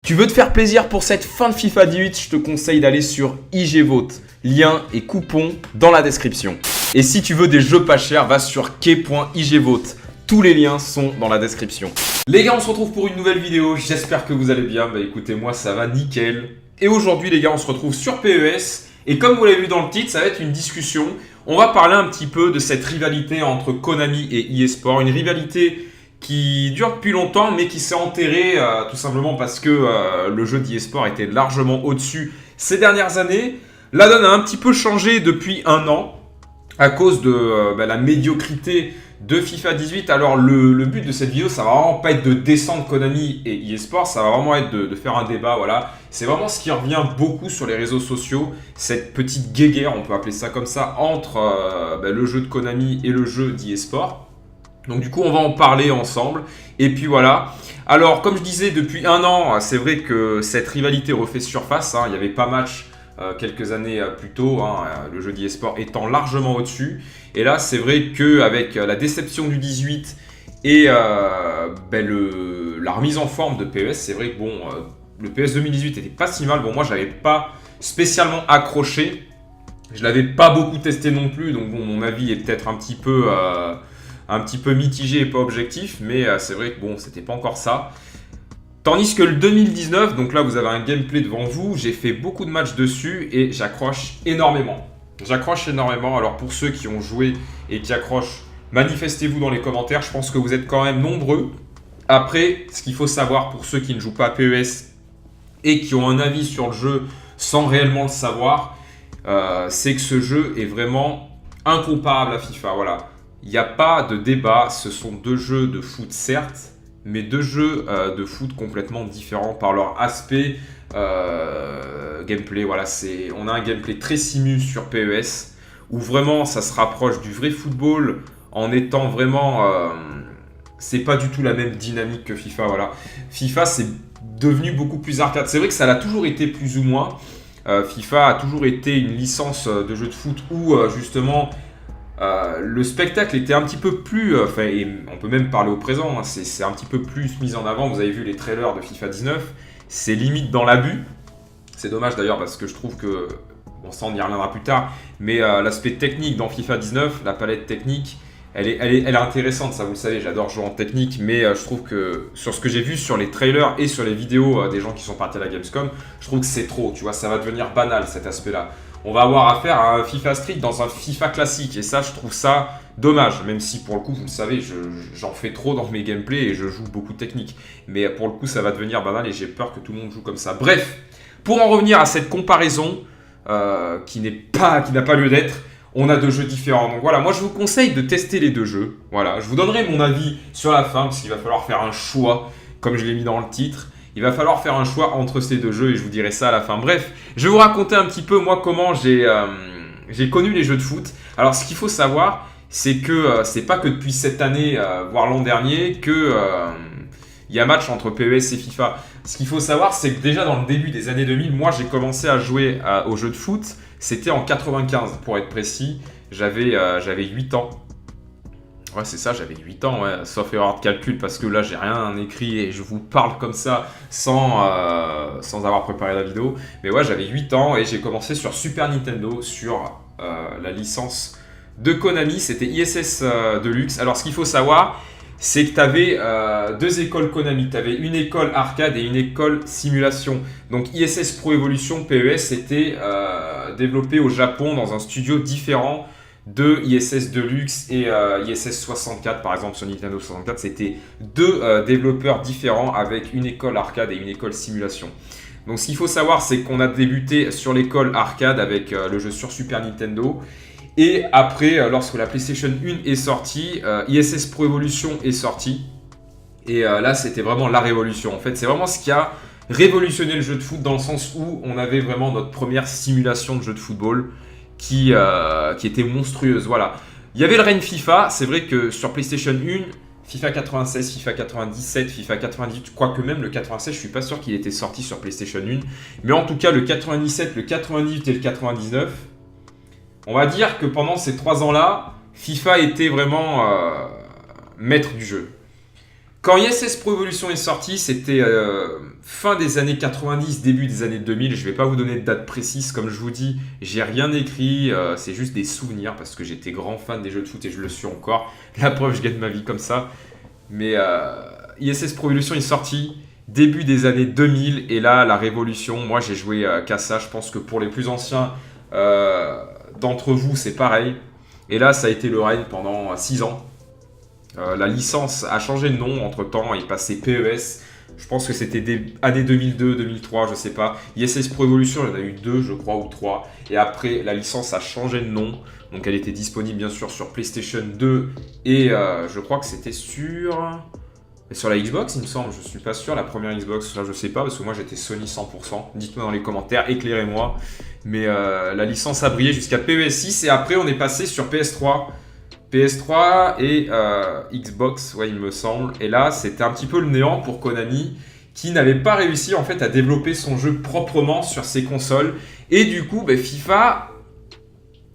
Tu veux te faire plaisir pour cette fin de FIFA 18, je te conseille d'aller sur IGVote. Lien et coupon dans la description. Et si tu veux des jeux pas chers, va sur key.igvote. Tous les liens sont dans la description. Les gars, on se retrouve pour une nouvelle vidéo. J'espère que vous allez bien. Bah écoutez, moi ça va nickel. Et aujourd'hui les gars, on se retrouve sur PES. Et comme vous l'avez vu dans le titre, ça va être une discussion. On va parler un petit peu de cette rivalité entre Konami et eSport. Une rivalité qui dure depuis longtemps mais qui s'est enterrée tout simplement parce que le jeu d'eSport était largement au-dessus ces dernières années. La donne a un petit peu changé depuis un an à cause de la médiocrité de FIFA 18. Alors le but de cette vidéo, ça va vraiment pas être de descendre Konami et eSport, ça va vraiment être de faire un débat, voilà. C'est vraiment ce qui revient beaucoup sur les réseaux sociaux, cette petite guéguerre, on peut appeler ça comme ça, entre le jeu de Konami et le jeu d'eSport. Donc du coup on va en parler ensemble et puis voilà. Alors comme je disais depuis un an, c'est vrai que cette rivalité refait surface, il n'y avait pas match quelques années plus tôt, le jeu d'eSport étant largement au-dessus. Et là c'est vrai qu'avec la déception du 18 et la remise en forme de PES, c'est vrai que le PES 2018 était pas si mal. Bon, moi je l'avais pas spécialement accroché, je l'avais pas beaucoup testé non plus, donc bon, mon avis est peut-être un petit peu mitigé et pas objectif, mais c'est vrai que c'était pas encore ça. Tandis que le 2019, donc là vous avez un gameplay devant vous, j'ai fait beaucoup de matchs dessus et j'accroche énormément. Alors pour ceux qui ont joué et qui accrochent, manifestez-vous dans les commentaires, je pense que vous êtes quand même nombreux. Après, ce qu'il faut savoir pour ceux qui ne jouent pas à PES et qui ont un avis sur le jeu sans réellement le savoir, c'est que ce jeu est vraiment incomparable à FIFA, voilà. Il n'y a pas de débat, ce sont deux jeux de foot certes, mais deux jeux de foot complètement différents par leur aspect gameplay. Voilà, on a un gameplay très simu sur PES, où vraiment ça se rapproche du vrai football, en étant vraiment... c'est pas du tout la même dynamique que FIFA, voilà. FIFA, c'est devenu beaucoup plus arcade. C'est vrai que ça l'a toujours été plus ou moins. FIFA a toujours été une licence de jeu de foot où justement... le spectacle était un petit peu plus, et on peut même parler au présent, c'est un petit peu plus mis en avant. Vous avez vu les trailers de FIFA 19, c'est limite dans l'abus. C'est dommage d'ailleurs parce que je trouve que, ça on y reviendra plus tard, mais l'aspect technique dans FIFA 19, la palette technique, elle est intéressante, ça vous le savez, j'adore jouer en technique, mais je trouve que sur ce que j'ai vu sur les trailers et sur les vidéos des gens qui sont partis à la Gamescom, je trouve que c'est trop, tu vois, ça va devenir banal cet aspect-là. On va avoir affaire à un FIFA Street dans un FIFA classique. Et ça, je trouve ça dommage. Même si, pour le coup, vous le savez, j'en fais trop dans mes gameplays et je joue beaucoup de technique. Mais pour le coup, ça va devenir banal et j'ai peur que tout le monde joue comme ça. Bref, pour en revenir à cette comparaison qui n'a pas lieu d'être, on a deux jeux différents. Donc voilà, moi, je vous conseille de tester les deux jeux. Voilà, je vous donnerai mon avis sur la fin parce qu'il va falloir faire un choix, comme je l'ai mis dans le titre. Il va falloir faire un choix entre ces deux jeux et je vous dirai ça à la fin. Bref, je vais vous raconter un petit peu moi comment j'ai connu les jeux de foot. Alors ce qu'il faut savoir, c'est que c'est pas que depuis cette année, voire l'an dernier, que il y a match entre PES et FIFA. Ce qu'il faut savoir, c'est que déjà dans le début des années 2000, moi j'ai commencé à jouer aux jeux de foot. C'était en 95 pour être précis. J'avais 8 ans. Ouais, c'est ça, j'avais 8 ans, ouais, sauf erreur de calcul, parce que là, j'ai rien écrit et je vous parle comme ça sans avoir préparé la vidéo. Mais ouais, j'avais 8 ans et j'ai commencé sur Super Nintendo, sur la licence de Konami, c'était ISS Deluxe. Alors, ce qu'il faut savoir, c'est que tu avais deux écoles Konami. Tu avais une école arcade et une école simulation. Donc, ISS Pro Evolution PES était développé au Japon dans un studio différent de ISS Deluxe et ISS 64 par exemple sur Nintendo 64, c'était deux développeurs différents avec une école arcade et une école simulation. Donc ce qu'il faut savoir, c'est qu'on a débuté sur l'école arcade avec le jeu sur Super Nintendo et après lorsque la PlayStation 1 est sortie, ISS Pro Evolution est sorti et là c'était vraiment la révolution. En fait c'est vraiment ce qui a révolutionné le jeu de foot dans le sens où on avait vraiment notre première simulation de jeu de football qui était monstrueuse, voilà. Il y avait le règne FIFA, c'est vrai que sur PlayStation 1, FIFA 96, FIFA 97, FIFA 98, quoique même le 96, je suis pas sûr qu'il était sorti sur PlayStation 1, mais en tout cas le 97, le 98 et le 99, on va dire que pendant ces 3 ans-là, FIFA était vraiment maître du jeu. Quand ISS Pro Evolution est sorti, c'était fin des années 90, début des années 2000. Je vais pas vous donner de date précise, comme je vous dis, j'ai rien écrit, c'est juste des souvenirs parce que j'étais grand fan des jeux de foot et je le suis encore. La preuve, je gagne ma vie comme ça. Mais ISS Pro Evolution est sorti début des années 2000 et là, la révolution, moi j'ai joué qu'à ça. Je pense que pour les plus anciens d'entre vous, c'est pareil. Et là, ça a été le règne pendant 6 ans. La licence a changé de nom entre temps, il est passé PES. Je pense que c'était des années 2002, 2003, je sais pas. ISS Pro Evolution, il y en a eu 2, je crois, ou 3. Et après, la licence a changé de nom. Donc elle était disponible bien sûr sur PlayStation 2 et je crois que c'était sur la Xbox, il me semble. Je suis pas sûr, la première Xbox, là je sais pas parce que moi j'étais Sony 100%. Dites-moi dans les commentaires, éclairez-moi. Mais la licence a brillé jusqu'à PES 6 et après on est passé sur PS3. PS3 et Xbox, ouais, il me semble. Et là, c'était un petit peu le néant pour Konami, qui n'avait pas réussi en fait à développer son jeu proprement sur ses consoles. Et du coup, FIFA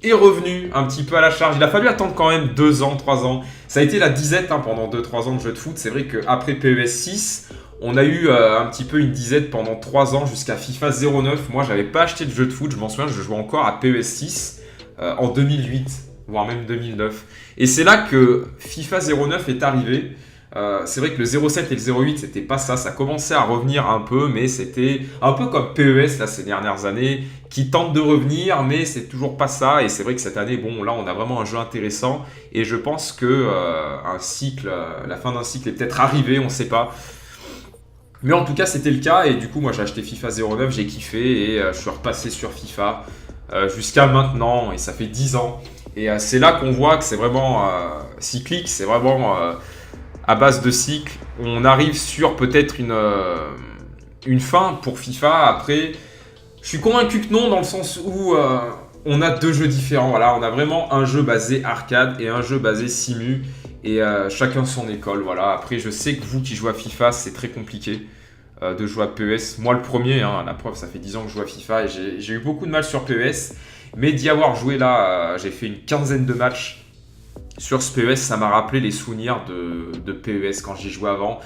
est revenu un petit peu à la charge. Il a fallu attendre quand même 2 ans, 3 ans. Ça a été la disette pendant 2-3 ans de jeux de foot. C'est vrai qu'après PES 6, on a eu un petit peu une disette pendant 3 ans jusqu'à FIFA 09. Moi, j'avais pas acheté de jeu de foot. Je m'en souviens, je jouais encore à PES 6 en 2008, voire même 2009. Et c'est là que FIFA 09 est arrivé. C'est vrai que le 07 et le 08, c'était pas ça. Ça commençait à revenir un peu, mais c'était un peu comme PES là, ces dernières années, qui tente de revenir, mais c'est toujours pas ça. Et c'est vrai que cette année, bon, là, on a vraiment un jeu intéressant. Et je pense que la fin d'un cycle est peut-être arrivée, on sait pas. Mais en tout cas, c'était le cas. Et du coup, moi, j'ai acheté FIFA 09, j'ai kiffé et je suis repassé sur FIFA jusqu'à maintenant. Et ça fait 10 ans. Et c'est là qu'on voit que c'est vraiment cyclique, c'est vraiment à base de cycle. On arrive sur peut-être une fin pour FIFA. Après, je suis convaincu que non, dans le sens où on a 2 jeux différents. Voilà, on a vraiment un jeu basé arcade et un jeu basé simu. Et chacun son école. Voilà. Après, je sais que vous qui jouez à FIFA, c'est très compliqué de jouer à PES. Moi, le premier, la preuve, ça fait 10 ans que je joue à FIFA et j'ai eu beaucoup de mal sur PES. Mais d'y avoir joué là, j'ai fait une quinzaine de matchs sur ce PES, ça m'a rappelé les souvenirs de PES quand j'y jouais avant.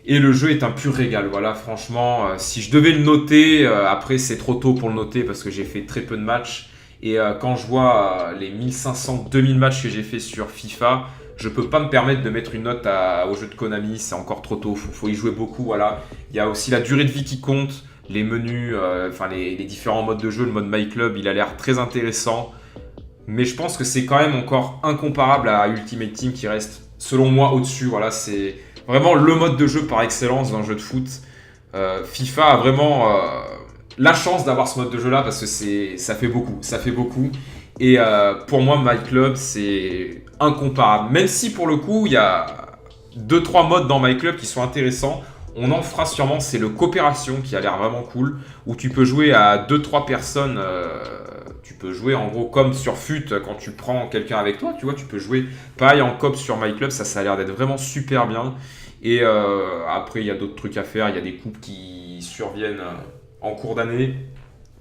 Et le jeu est un pur régal, voilà, franchement, si je devais le noter, après c'est trop tôt pour le noter parce que j'ai fait très peu de matchs. Et quand je vois les 1500-2000 matchs que j'ai fait sur FIFA, je peux pas me permettre de mettre une note au jeu de Konami, c'est encore trop tôt, faut y jouer beaucoup, voilà. Il y a aussi la durée de vie qui compte. Les menus, les différents modes de jeu, le mode My Club, il a l'air très intéressant. Mais je pense que c'est quand même encore incomparable à Ultimate Team qui reste, selon moi, au-dessus. Voilà, c'est vraiment le mode de jeu par excellence d'un jeu de foot. FIFA a vraiment la chance d'avoir ce mode de jeu-là parce que ça fait beaucoup. Ça fait beaucoup. Et pour moi, My Club, c'est incomparable. Même si pour le coup, il y a 2-3 modes dans My Club qui sont intéressants. On en fera sûrement, c'est le coopération qui a l'air vraiment cool, où tu peux jouer à 2-3 personnes, tu peux jouer en gros comme sur FUT quand tu prends quelqu'un avec toi, tu vois, tu peux jouer pareil en coop sur My Club, ça a l'air d'être vraiment super bien. Et après, il y a d'autres trucs à faire, il y a des coupes qui surviennent en cours d'année,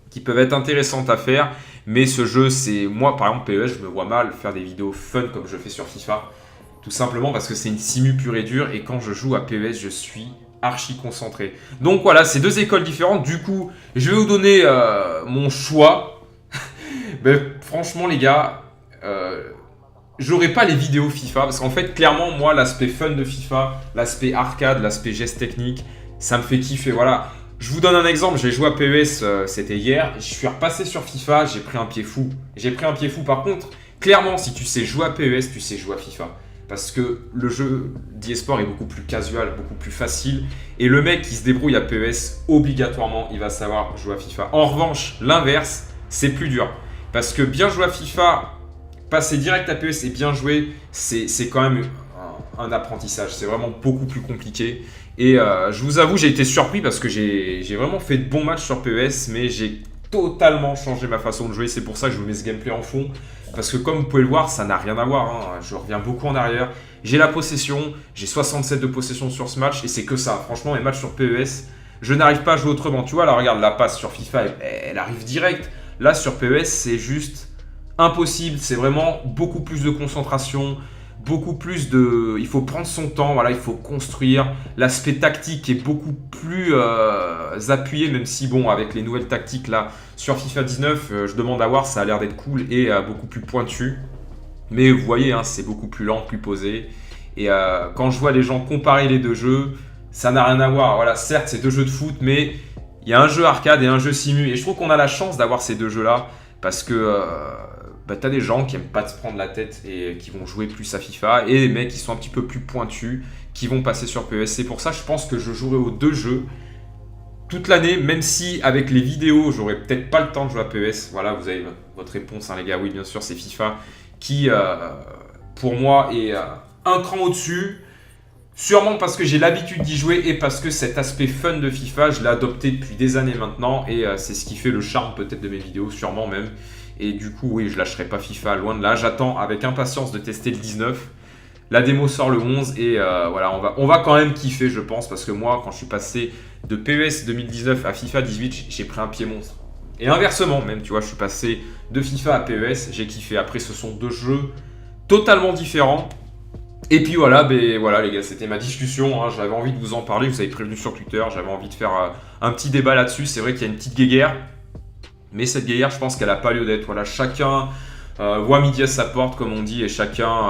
qui peuvent être intéressantes à faire, mais ce jeu, c'est moi par exemple PES, je me vois mal faire des vidéos fun comme je fais sur FIFA, tout simplement parce que c'est une simu pure et dure, et quand je joue à PES, je suis archi concentré. Donc voilà, c'est 2 écoles différentes. Du coup, je vais vous donner mon choix. Franchement, les gars, j'aurais pas les vidéos FIFA parce qu'en fait, clairement, moi, l'aspect fun de FIFA, l'aspect arcade, l'aspect geste technique, ça me fait kiffer. Voilà. Je vous donne un exemple. J'ai joué à PES, c'était hier. Je suis repassé sur FIFA. J'ai pris un pied fou. Par contre, clairement, si tu sais jouer à PES, tu sais jouer à FIFA. Parce que le jeu d'eSport est beaucoup plus casual, beaucoup plus facile. Et le mec qui se débrouille à PES, obligatoirement, il va savoir jouer à FIFA. En revanche, l'inverse, c'est plus dur. Parce que bien jouer à FIFA, passer direct à PES et bien jouer, c'est quand même un apprentissage. C'est vraiment beaucoup plus compliqué. Et je vous avoue, j'ai été surpris parce que j'ai vraiment fait de bons matchs sur PES, mais j'ai totalement changé ma façon de jouer. C'est pour ça que je vous mets ce gameplay en fond. Parce que comme vous pouvez le voir, ça n'a rien à voir. Hein. Je reviens beaucoup en arrière. J'ai la possession. J'ai 67 de possession sur ce match. Et c'est que ça. Franchement, les matchs sur PES, je n'arrive pas à jouer autrement. Tu vois, là, regarde, la passe sur FIFA, elle arrive direct. Là, sur PES, c'est juste impossible. C'est vraiment beaucoup plus de concentration. beaucoup plus de... Il faut prendre son temps, voilà, il faut construire. L'aspect tactique est beaucoup plus appuyé, même si, bon, avec les nouvelles tactiques, là, sur FIFA 19, je demande à voir, ça a l'air d'être cool et beaucoup plus pointu. Mais vous voyez, hein, c'est beaucoup plus lent, plus posé. Et quand je vois les gens comparer les deux jeux, ça n'a rien à voir. Voilà, certes, c'est deux jeux de foot, mais il y a un jeu arcade et un jeu simu. Et je trouve qu'on a la chance d'avoir ces deux jeux-là, parce que t'as des gens qui aiment pas se prendre la tête et qui vont jouer plus à FIFA, et des mecs qui sont un petit peu plus pointus, qui vont passer sur PES. C'est pour ça, je pense que je jouerai aux deux jeux toute l'année, même si avec les vidéos, j'aurai peut-être pas le temps de jouer à PES. Voilà, vous avez votre réponse, hein, les gars. Oui, bien sûr, c'est FIFA qui, pour moi, est un cran au-dessus. Sûrement parce que j'ai l'habitude d'y jouer et parce que cet aspect fun de FIFA, je l'ai adopté depuis des années maintenant, et c'est ce qui fait le charme peut-être de mes vidéos, sûrement même. Et du coup, oui, je lâcherai pas FIFA, loin de là. J'attends avec impatience de tester le 19. La démo sort le 11 et voilà, on va quand même kiffer, je pense, parce que moi, quand je suis passé de PES 2019 à FIFA 18, j'ai pris un pied monstre. Et inversement, même, tu vois, je suis passé de FIFA à PES, j'ai kiffé. Après, ce sont deux jeux totalement différents. Et puis voilà, voilà les gars, c'était ma discussion, hein. J'avais envie de vous en parler, vous avez prévenu sur Twitter, j'avais envie de faire un petit débat là-dessus. C'est vrai qu'il y a une petite guéguerre, mais cette guéguerre, je pense qu'elle n'a pas lieu d'être. Voilà, chacun voit midi à sa porte, comme on dit, et chacun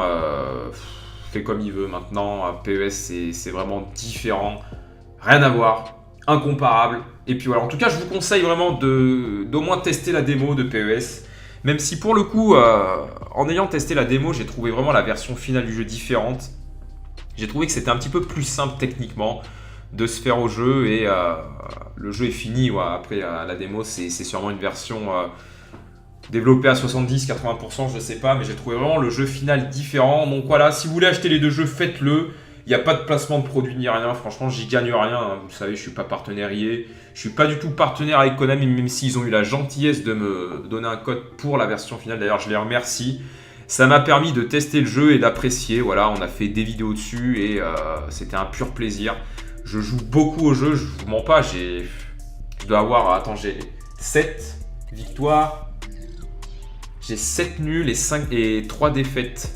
fait comme il veut maintenant. PES, c'est vraiment différent, rien à voir, incomparable. Et puis voilà, en tout cas, je vous conseille vraiment d'au moins tester la démo de PES. Même si pour le coup, en ayant testé la démo, j'ai trouvé vraiment la version finale du jeu différente. J'ai trouvé que c'était un petit peu plus simple techniquement de se faire au jeu, et le jeu est fini. Ouais. Après, la démo, c'est sûrement une version développée à 70-80%, je ne sais pas, mais j'ai trouvé vraiment le jeu final différent. Donc voilà, si vous voulez acheter les deux jeux, faites-le. Il n'y a pas de placement de produit ni rien. Franchement, j'y gagne rien. Hein. Vous savez, je ne suis pas partenaire EA. Je suis pas du tout partenaire avec Konami, même s'ils ont eu la gentillesse de me donner un code pour la version finale. D'ailleurs, je les remercie. Ça m'a permis de tester le jeu et d'apprécier. Voilà, on a fait des vidéos dessus et c'était un pur plaisir. Je joue beaucoup au jeu, je vous mens pas. Je dois avoir, attends, j'ai 7 victoires. J'ai 7 nuls et 3 défaites.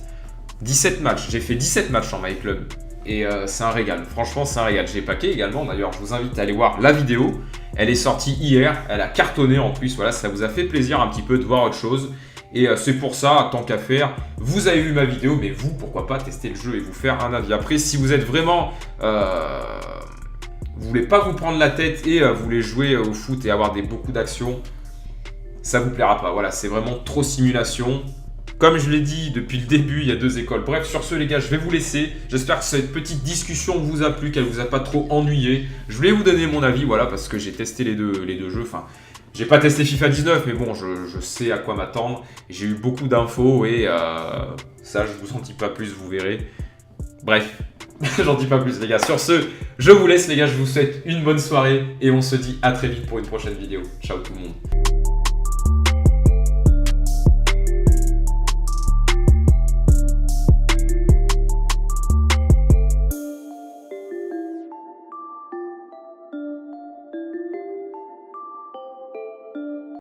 17 matchs. J'ai fait 17 matchs en My Club. Et c'est un régal. Franchement, c'est un régal. J'ai packé également. D'ailleurs, je vous invite à aller voir la vidéo. Elle est sortie hier. Elle a cartonné en plus. Voilà, ça vous a fait plaisir un petit peu de voir autre chose. Et c'est pour ça, tant qu'à faire, vous avez vu ma vidéo, mais vous, pourquoi pas tester le jeu et vous faire un avis. Après, si vous êtes vraiment... vous voulez pas vous prendre la tête et vous voulez jouer au foot et avoir beaucoup d'actions, ça vous plaira pas. Voilà, c'est vraiment trop simulation. Comme je l'ai dit depuis le début, il y a deux écoles. Bref, sur ce les gars, je vais vous laisser. J'espère que cette petite discussion vous a plu, qu'elle vous a pas trop ennuyé. Je voulais vous donner mon avis, voilà, parce que j'ai testé les deux jeux. Enfin, j'ai pas testé FIFA 19, mais bon, je sais à quoi m'attendre. J'ai eu beaucoup d'infos et ça, je vous en dis pas plus, vous verrez. Bref, j'en dis pas plus les gars. Sur ce, je vous laisse les gars, je vous souhaite une bonne soirée et on se dit à très vite pour une prochaine vidéo. Ciao tout le monde.